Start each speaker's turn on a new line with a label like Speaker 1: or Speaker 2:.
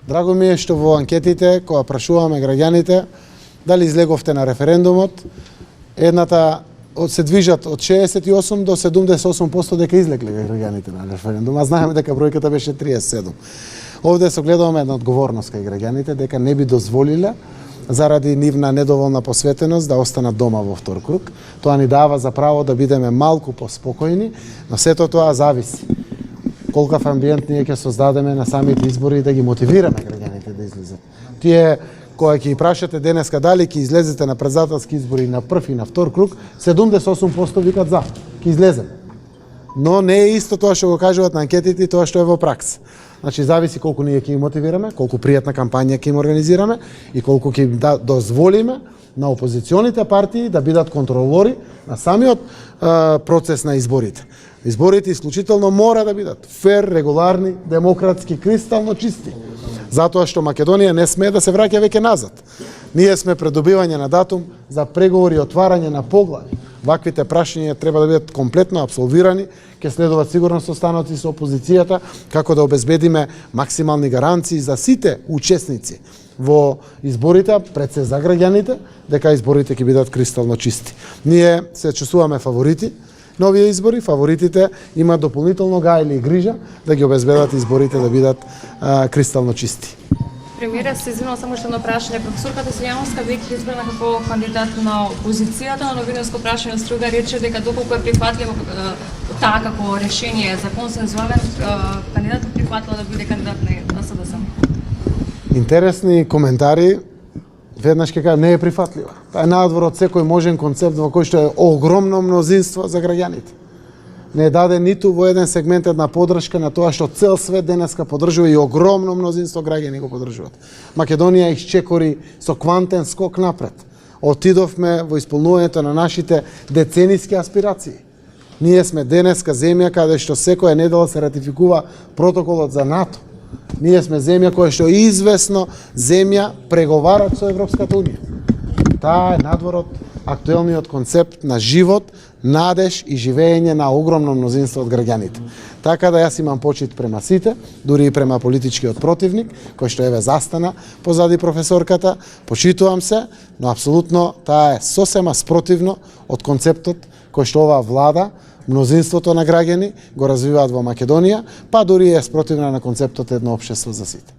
Speaker 1: Драго ми е што во анкетите, кога прашуваме граѓаните дали излеговте на референдумот, се движат од 68 до 78% дека излегле граѓаните на референдум, а знаеме дека бројката беше 37. Овде согледуваме една одговорност кај граѓаните дека не би дозволиле заради нивна недоволна посветеност да останат дома во втор круг. Тоа ни дава за право да бидеме малку поспокојни, но сето тоа зависи колкав амбиент ние ќе создадеме на самите избори и да ги мотивираме граѓаните да излезат. Тие кога ќе ги прашате денеска дали ќе излезете на претседателски избори на прв и на втор круг, 78% викат за, ќе излезем. Но не е исто тоа што го кажуваат на анкетите и тоа што е во пракса. Значи зависи колку ние ќе ги мотивираме, колку пријатна кампања ќе им организираме и колку ќе им дозволиме на опозиционите партии да бидат контролори на самиот процес на изборите. Изборите исклучително мора да бидат фер, регуларни, демократски, кристално чисти. Затоа што Македонија не смее да се враќа веќе назад. Ние сме пред добивање на датум за преговори и отварање на поглави. Ваквите прашања треба да бидат комплетно апсолвирани, ќе следуваат сигурно состаноци со опозицијата, како да обезбедиме максимални гаранции за сите учесници во изборите, пред се за граѓаните, дека изборите ќе бидат кристално чисти. Ние се чувствуваме фаворити на овие избори, фаворитите имаат дополнително гајле и грижа да ги обезбедат изборите да бидат кристално чисти.
Speaker 2: Премиера, се извинувам само што едно прашање. Професорката Стојановска веќе избрана како кандидат на опозицијата, на новинарско прашање Струга рече дека доколку е прифатливо таа како решение за консензуален кандидат прифатила да биде кандидат на СДС.
Speaker 1: Интересни коментари. Веднаш ќе кажам, не е прифатлива. Тоа е надвор од секој можен концепт во кој што е огромно мнозинство за граѓаните. Не даде ниту во еден сегмент една подршка на тоа што цел свет денеска поддржува и огромно мнозинство граѓани го поддржуваат. Македонија исчекори со квантен скок напред. Отидовме во исполнувањето на нашите децениски аспирации. Ние сме денеска земја каде што секоја недела се ратификува протоколот за НАТО. Ние сме земја која што е известно земја преговарач со Европската Унија. Таа е надвор од актуелниот концепт на живот, надеж и живење на огромно мнозинство од граѓаните. Така да јас имам почит према сите, дури и према политичкиот противник, кој што еве застана позади професорката, почитувам се, но апсолутно таа е сосема спротивно од концептот кој што оваа влада, мнозинството на граѓани го развиваат во Македонија, па дури е спротивна на концептот едно општество за сите.